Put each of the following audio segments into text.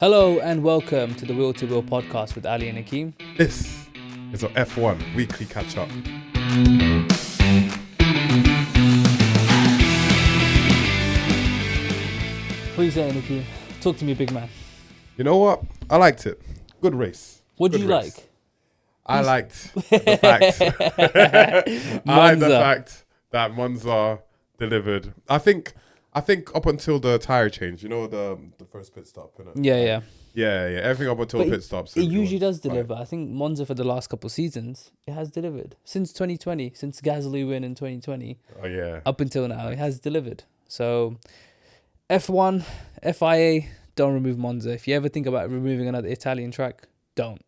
Hello and welcome to the Wheel to Wheel podcast with Ali and Akeem. This is our F1 weekly catch-up. What are you saying, Akeem? Talk to me, big man. You know what? I liked it. Good race. What did Good you race. like? I liked the fact. I like the Monza. fact that Monza delivered. I think up until the tire change, the first pit stop. Innit? Yeah. Yeah. Everything up until But pit stops. It usually does deliver. I think Monza for the last couple of seasons, it has delivered. Since 2020, since Gasly win in 2020, Oh yeah. up until now, it has delivered. So F1, FIA, don't remove Monza. If you ever think about removing another Italian track, don't.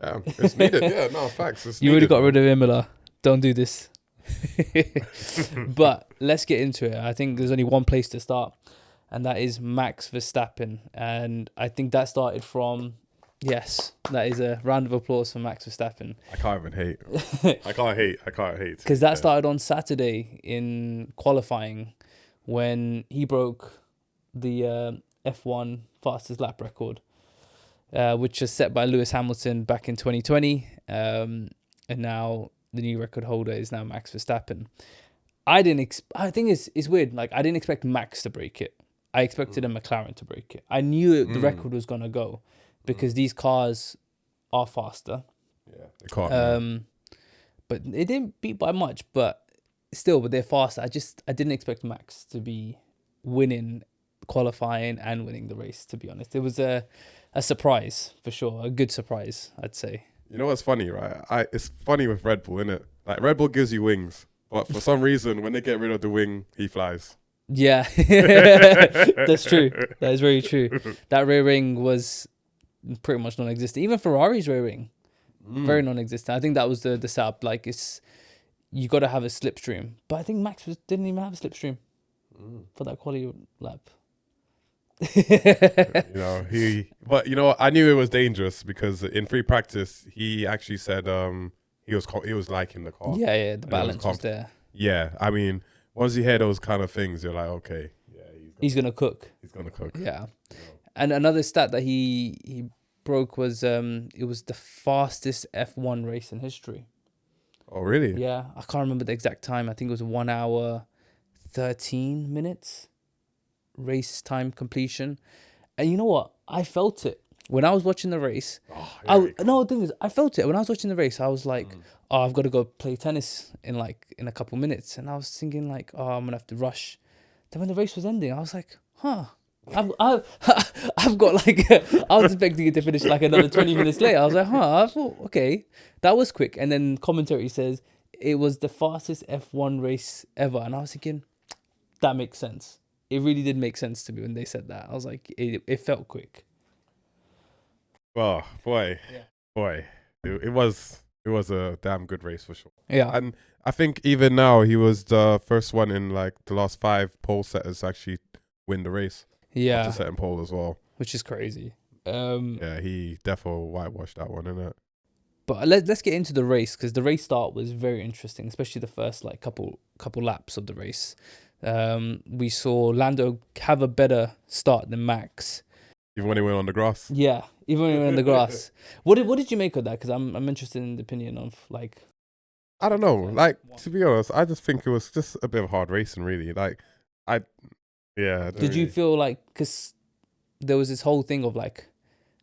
Yeah, it's needed. Yeah, no, facts. It's You already needed, got rid of Imola. Don't do this. But let's get into it. I think there's only one place to start, and that is Max Verstappen. And I think that started from, yes, that is a round of applause for Max Verstappen. I can't even hate. I can't hate. Because that started on Saturday in qualifying when he broke the F1 fastest lap record, which was set by Lewis Hamilton back in 2020. And now the new record holder is now Max Verstappen. I think it's weird. Like, I didn't expect Max to break it. I expected a McLaren to break it. I knew the record was going to go because these cars are faster. Yeah, they can't. But it didn't beat by much, but they're faster. I didn't expect Max to be winning qualifying and winning the race, to be honest. It was a surprise for sure. A good surprise, I'd say. You know what's funny, right? It's funny with Red Bull, innit? Like, Red Bull gives you wings, but for some reason, when they get rid of the wing, he flies. Yeah, that's true. That is very true. That rear wing was pretty much non-existent. Even Ferrari's rear wing, very non-existent. I think that was the setup. Like, you got to have a slipstream, but I think Max didn't even have a slipstream for that quality lap. But I knew it was dangerous because in free practice, he actually said he was liking the car. Yeah, the balance was there. Yeah, I mean, once you hear those kind of things, you're like, okay, yeah, he's gonna cook. He's gonna cook. Yeah. And another stat that he broke was it was the fastest F1 race in history. Oh, really? Yeah, I can't remember the exact time. I think it was 1 hour 13 minutes race time completion. And you know what? I felt it when I was watching the race. The thing is, I felt it when I was watching the race. I was like, oh, I've got to go play tennis in a couple minutes. And I was thinking like, oh, I'm gonna have to rush. Then when the race was ending, I was like, I've got like, I was expecting it to finish like another 20 minutes later. I was like, I thought, okay, that was quick. And then commentary says it was the fastest F1 race ever. And I was thinking, that makes sense. It really did make sense to me when they said that. I was like, it felt quick. Oh, boy. It was a damn good race for sure. Yeah. And I think even now he was the first one in like the last 5 pole setters to actually win the race. Yeah. After setting pole as well. Which is crazy. Yeah, he definitely whitewashed that one, innit? But let's get into the race, because the race start was very interesting, especially the first like couple laps of the race. We saw Lando have a better start than Max. Even when he went on the grass. Yeah, even when he went on the grass. What did you make of that? Because I'm interested in the opinion of like. I don't know. Like, to be honest, I just think it was just a bit of hard racing, really. Like, Did you feel like, because there was this whole thing of like,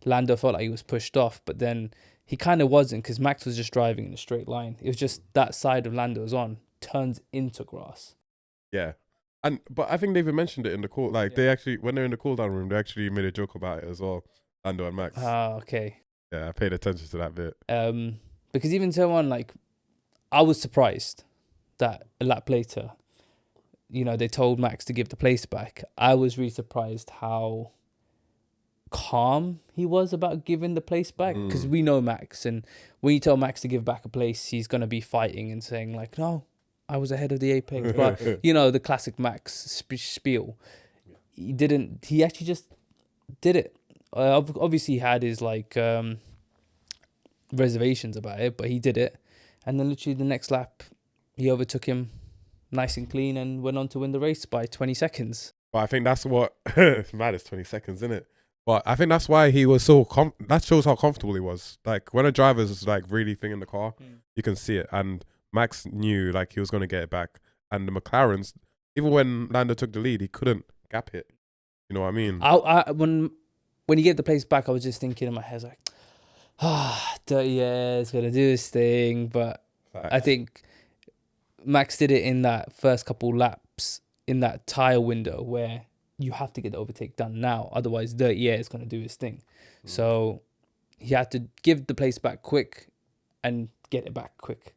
Lando felt like he was pushed off, but then he kind of wasn't, because Max was just driving in a straight line. It was just that side of Lando was on turns into grass. Yeah. But I think they even mentioned it in the call. Like, they actually, when they're in the cool down room, they actually made a joke about it as well. Lando and Max. Ah, okay. Yeah, I paid attention to that bit. Because even someone like, I was surprised that a lap later, they told Max to give the place back. I was really surprised how calm he was about giving the place back, because we know Max, and when you tell Max to give back a place, he's going to be fighting and saying like, no, I was ahead of the apex. But the classic Max spiel, he actually just did it. Obviously he had his like reservations about it, but he did it. And then literally the next lap he overtook him nice and clean and went on to win the race by 20 seconds. But I think that's what it's mad. It's 20 seconds, isn't it? But I think that's why he was so that shows how comfortable he was. Like when a driver's like really thing in the car, you can see it. And Max knew like he was going to get it back. And the McLarens, even when Lando took the lead, he couldn't gap it. You know what I mean? When he gave the place back, I was just thinking in my head like, Dirty Air's gonna do his thing. But Facts. I think Max did it in that first couple laps in that tire window where you have to get the overtake done now, otherwise Dirty Air is going to do his thing. So he had to give the place back quick and get it back quick,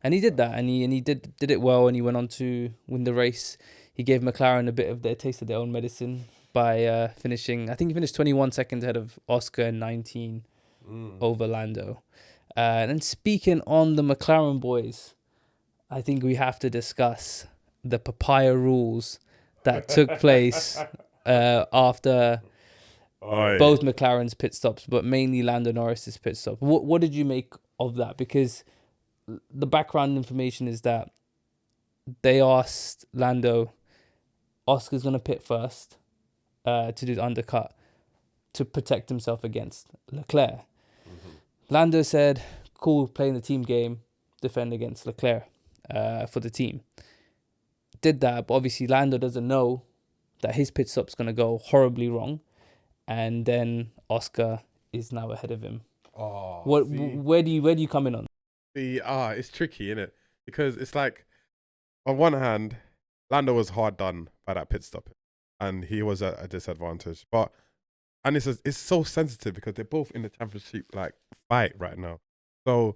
and he did that, and he did it well, and he went on to win the race. He gave McLaren a bit of their taste of their own medicine by finishing. I think he finished 21 seconds ahead of Oscar and 19 over Lando. And then speaking on the McLaren boys, I think we have to discuss the papaya rules that took place after both McLaren's pit stops, but mainly Lando Norris's pit stop. What did you make of that? Because the background information is that they asked Lando, Oscar's going to pit first to do the undercut to protect himself against Leclerc. Lando said, cool, playing the team game, defend against Leclerc for the team. Did that, but obviously Lando doesn't know that his pit stop's going to go horribly wrong, and then Oscar is now ahead of him. Where do you come in on? It's tricky, isn't it? Because it's like, on one hand, Lando was hard done by that pit stop, and he was at a disadvantage. And it's so sensitive because they're both in the championship like fight right now, so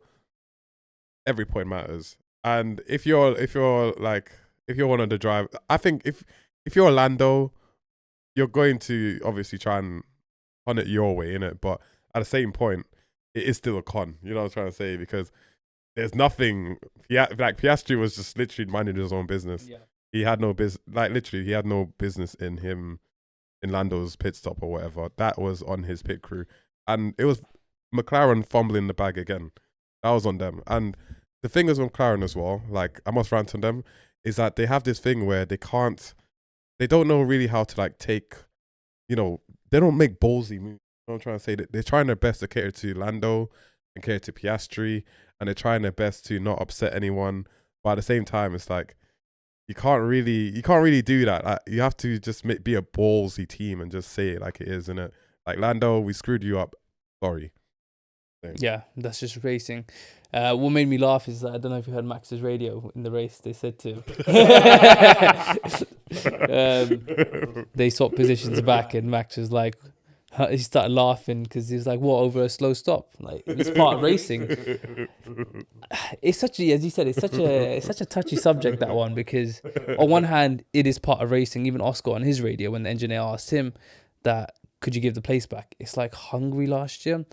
every point matters. And if you're one of the drive, I think if you're Lando, you're going to obviously try and con it your way, innit? But at the same point, it is still a con. You know what I'm trying to say? Because there's nothing. Like Piastri was just literally minding his own business. Yeah. He had no business. Like literally, he had no business in Lando's pit stop or whatever. That was on his pit crew, and it was McLaren fumbling the bag again. That was on them. And the thing is with McLaren as well. Like I must rant on them. Is that they have this thing where they don't know really how to like take, they don't make ballsy moves. You know what I'm trying to say? They're trying their best to cater to Lando and cater to Piastri, and they're trying their best to not upset anyone. But at the same time, it's like, you can't really do that. Like, you have to just be a ballsy team and just say it like it is, innit? Like, Lando, we screwed you up. Sorry. Yeah, that's just racing. What made me laugh is that I don't know if you heard Max's radio in the race. They said to they swapped positions back, and Max was like, he started laughing because he was like, "What, over a slow stop? Like, it's part of racing." It's such a, as you said, it's such a touchy subject, that one, because on one hand it is part of racing. Even Oscar on his radio, when the engineer asked him that, could you give the place back? It's like Hungary last year.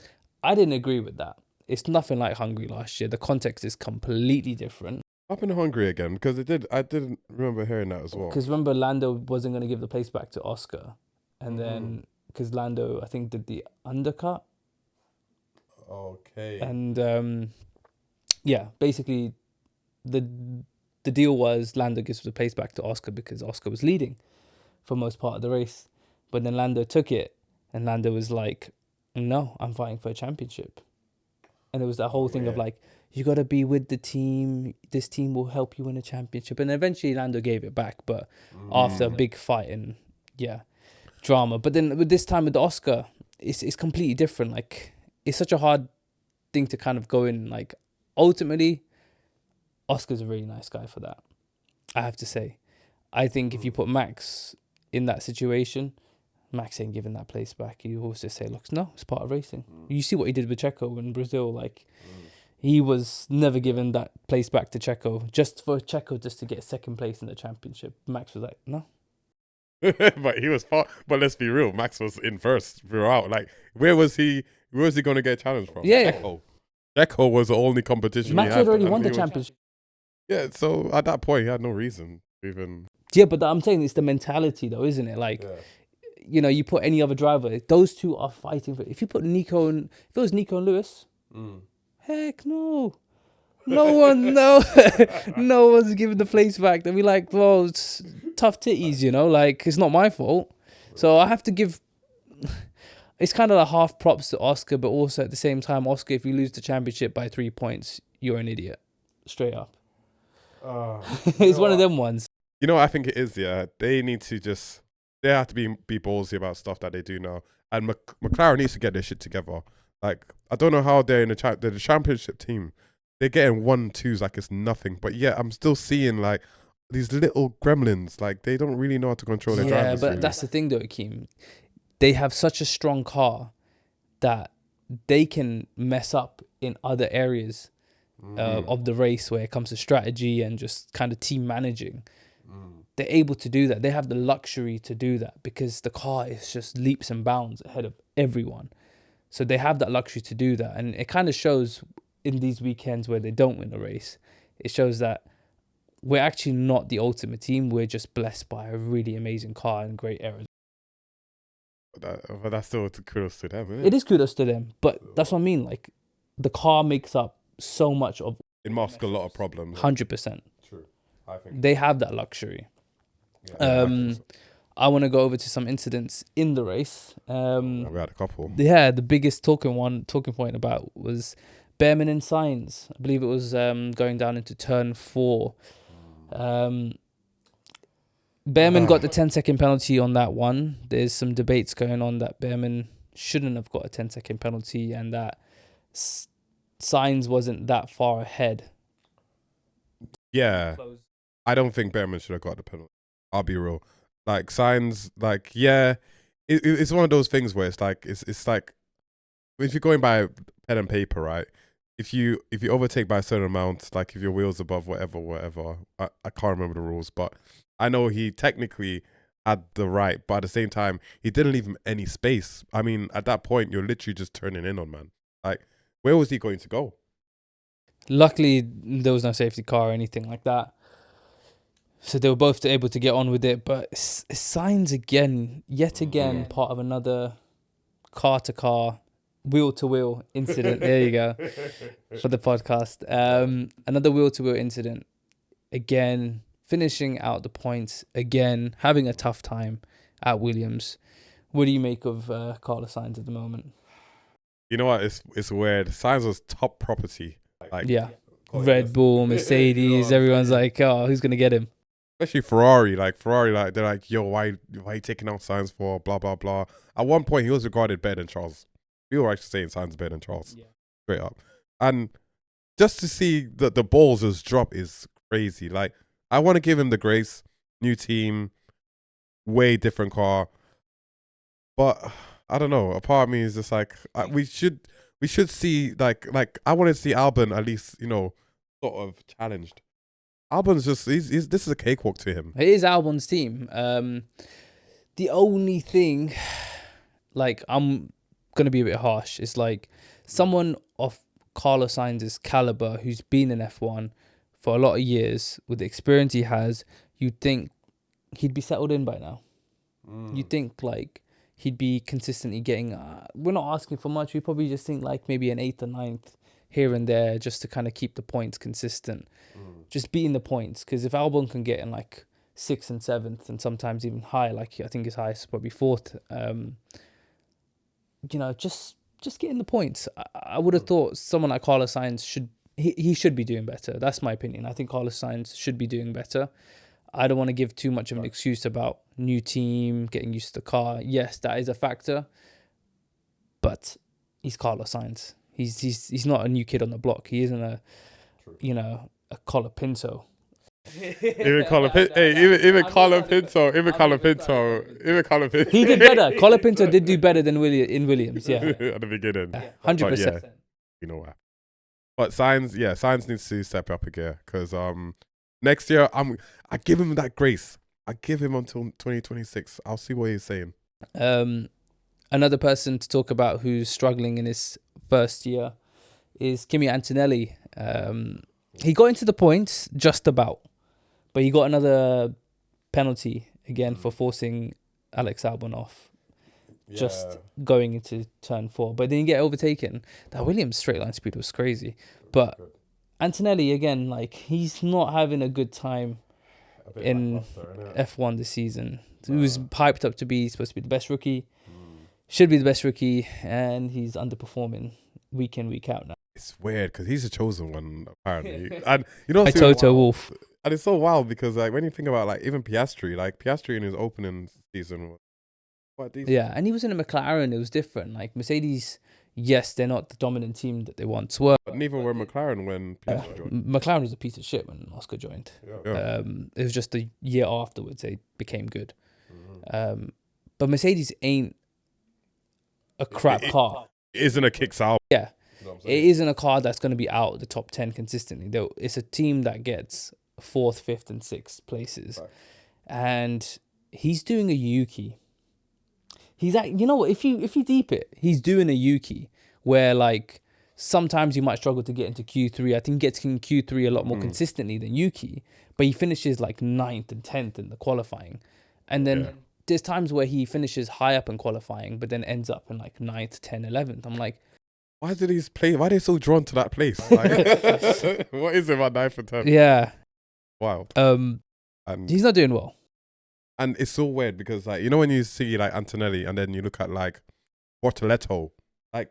I didn't agree with that. It's nothing like Hungary last year. The context is completely different. What happened to Hungary again? Because I didn't remember hearing that as well. Because remember, Lando wasn't going to give the place back to Oscar, and then because Lando, I think, did the undercut. Okay. And basically, the deal was Lando gives the place back to Oscar because Oscar was leading for most part of the race, but then Lando took it, and Lando was like, "No, I'm fighting for a championship." And there was that whole thing of like, you got to be with the team. This team will help you win a championship. And eventually Lando gave it back, but after a big fight and drama. But then with this time with the Oscar, it's completely different. Like, it's such a hard thing to kind of go in. Like, ultimately, Oscar's a really nice guy for that, I have to say. I think if you put Max in that situation, Max ain't giving that place back. You always just say, look, no, it's part of racing. You see what he did with Checo in Brazil. Like, he was never given that place back to Checo just to get second place in the championship. Max was like, no. But he was far. But let's be real, Max was in first throughout. Like, where was he going to get challenged from? Yeah. Checo was the only competition Max he had already won the championship. Yeah, so at that point, he had no reason to even. Yeah, but I'm saying it's the mentality, though, isn't it? Like, you put any other driver, those two are fighting for. If you put if it was Nico and Lewis, heck no. No one's giving the place back. They'll be like, well, it's tough titties, like, it's not my fault. So I have to give it's kind of like half props to Oscar, but also at the same time, Oscar, if you lose the championship by 3 points, you're an idiot. Straight up. It's one of them ones. You know what I think it is, yeah? They need to they have to be ballsy about stuff that they do now. And McLaren needs to get their shit together. Like, I don't know how they're in they're the championship team. They're getting 1-2s like it's nothing. But yeah, I'm still seeing like these little gremlins. Like, they don't really know how to control their drivers. Yeah, but really. that's the thing though, Akeem. They have such a strong car that they can mess up in other areas of the race where it comes to strategy and just kind of team managing. They're able to do that. They have the luxury to do that because the car is just leaps and bounds ahead of everyone. So they have that luxury to do that. And it kind of shows in these weekends where they don't win a race. It shows that we're actually not the ultimate team. We're just blessed by a really amazing car and great errors. But that's still kudos to them, isn't it? It is kudos to them. But that's what I mean. Like, the car makes up so much of... It masks a lot of problems. 100%. True. I think they have that luxury. I want to go over to some incidents in the race. We had a couple. Yeah, the biggest talking point about was Behrman and Sainz. I believe it was going down into turn 4. Behrman got the 10-second penalty on that one. There's some debates going on that Behrman shouldn't have got a 10-second penalty and that Sainz wasn't that far ahead. Yeah, I don't think Behrman should have got the penalty. I'll be real. Like, Sainz, like, yeah, it's one of those things where it's like if you're going by pen and paper, right? If you overtake by a certain amount, like if your wheel's above whatever, I can't remember the rules, but I know he technically had the right, but at the same time, he didn't leave him any space. I mean, at that point, you're literally just turning in on man. Like, where was he going to go? Luckily, there was no safety car or anything like that. So they were both able to get on with it. But Sainz yet again, part of another car-to-car, wheel-to-wheel incident. There you go, for the podcast. Another wheel-to-wheel incident. Again, finishing out the points. Again, having a tough time at Williams. What do you make of Carlos Sainz at the moment? You know what? It's weird. Sainz was top property. Like, yeah. Red Bull, Mercedes, everyone's like, oh, who's going to get him? Especially Ferrari, they're like, yo, why are you taking out Sainz for blah, blah, blah. At one point, he was regarded better than Charles. People were actually saying Sainz is better than Charles. Yeah. Straight up. And just to see the balls just drop is crazy. Like, I want to give him the grace. New team, way different car. But I don't know. A part of me is just like, we should see, like I want to see Albon at least, sort of challenged. Albon's just, this is a cakewalk to him. It is Albon's team. The only thing, like, I'm going to be a bit harsh, is like someone of Carlos Sainz's caliber who's been in F1 for a lot of years, with the experience he has, you'd think he'd be settled in by now. You'd think, like, he'd be consistently getting... we're not asking for much. We probably just think, like, maybe an 8th or 9th here and there just to kind of keep the points consistent. Just beating the points. Because if Albon can get in, like, 6th and 7th and sometimes even higher, like, I think his highest is probably 4th, just getting the points. I would have thought someone like Carlos Sainz should be doing better. That's my opinion. I think Carlos Sainz should be doing better. I don't want to give too much of an excuse about new team, getting used to the car. Yes, that is a factor. But he's Carlos Sainz. He's not a new kid on the block. He isn't a Colapinto. Even Colapinto. He did better. Colapinto did do better than Williams. Yeah, at the beginning, 100%. You know what? But Sainz needs to step up a gear because next year I give him that grace. I give him until 2026. I'll see what he's saying. Another person to talk about who's struggling in his first year is Kimi Antonelli. He got into the points just about, but he got another penalty again for forcing Alex Albon off. Just going into turn 4, but then you get overtaken. That Williams straight line speed was crazy. But Antonelli, again, like, he's not having a good time in F1 this season. He was hyped up to be supposed to be the best rookie. should be the best rookie, and he's underperforming week in, week out now. It's weird because he's the chosen one apparently, and you know, By Toto Wolff. and it's so wild because like when you think about like even Piastri in his opening season was quite decent. Yeah, and he was in a McLaren. It was different. Like Mercedes, yes, they're not the dominant team that they once were. But neither were McLaren when Piastri joined. McLaren was a piece of shit when Oscar joined. Yeah. It was just a year afterwards they became good. Mm-hmm. But Mercedes ain't a crap car. It isn't a kick out. Yeah. You know what I'm It saying? isn't a car that's going to be out of the top 10 consistently. Though it's a team that gets 4th, 5th, and 6th places. Right. And he's doing a Yuki. He's at, you know what, if you deep it, he's doing a Yuki where like sometimes you might struggle to get into Q3. I think he gets in Q3 a lot more consistently than Yuki, but he finishes like 9th and 10th in the qualifying. And then there's times where he finishes high up in qualifying, but then ends up in like 9th, 10th, 11th. I'm like, Why are they so drawn to that place? Like, what is it about 9th and 10th? yeah. Wild. And he's not doing well. And it's so weird because like, you know, when you see like Antonelli and then you look at like Bortoletto, like,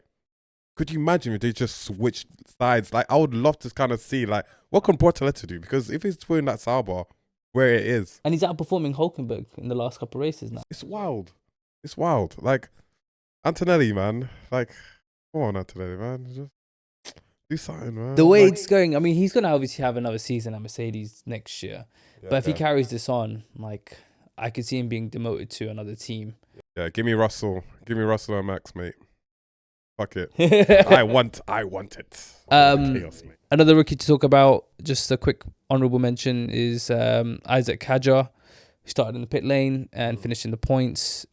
could you imagine if they just switched sides? Like, I would love to kind of see like, what can Bortoletto do? Because if he's putting that Sauber where it is. And he's outperforming Hulkenberg in the last couple of races now. It's wild. It's wild. Like, Antonelli, man. Like, come on, Antonelli, man. Just do something, man. The way like, it's going, I mean, he's going to obviously have another season at Mercedes next year. But if he carries this on, like, I could see him being demoted to another team. Yeah, give me Russell. Give me Russell and Max, mate. Fuck it. I want it. Chaos, mate. Another rookie to talk about, just a quick honourable mention, is Isaac Kadjar, who started in the pit lane and finished in the points.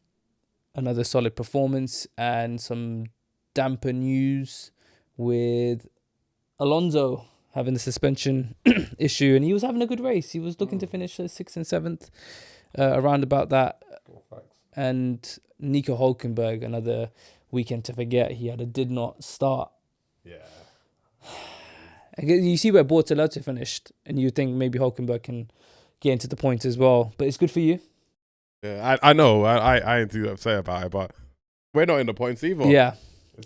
Another solid performance, and some damper news with Alonso having the suspension issue, and he was having a good race. He was looking to finish 6th and 7th, around about that. And Nico Hulkenberg, another weekend to forget. He did not start. Yeah. You see where Bortoletto finished, and you think maybe Hulkenberg can get into the points as well. But it's good for you. Yeah, I know. I ain't too upset about it, but we're not in the points either. Yeah.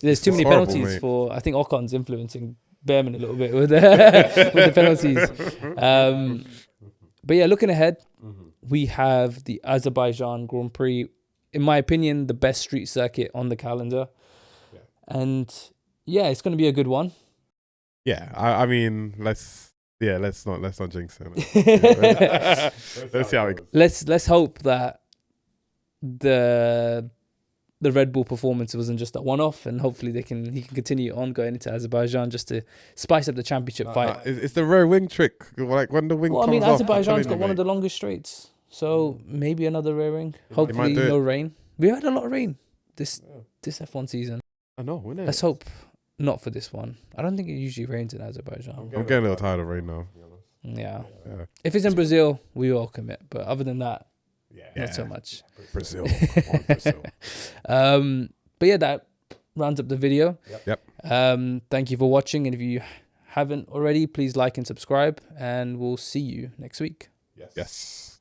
There's too many horrible, penalties mate. for... I think Ocon's influencing Behrman a little bit with the penalties. But yeah, looking ahead, we have the Azerbaijan Grand Prix. In my opinion, the best street circuit on the calendar. Yeah. And yeah, it's going to be a good one. Yeah, I mean, let's not jinx it. Let's see how it goes. Let's hope that the Red Bull performance wasn't just a one-off, and hopefully he can continue on going into Azerbaijan just to spice up the championship fight. It's the rear wing trick. Like when the wing Well, I comes mean, off, Azerbaijan's got one of the longest straights, so maybe another rear wing. Hopefully, do no it. rain. We had a lot of rain this F1 season. I know, innit? Let's hope not for this one. I don't think it usually rains in Azerbaijan. I'm getting a little tired of rain now. Yeah. Yeah. If it's in Brazil, we welcome it. But other than that, not so much. Brazil. Come on, Brazil. But yeah, that rounds up the video. Yep. Thank you for watching. And if you haven't already, please like and subscribe. And we'll see you next week. Yes.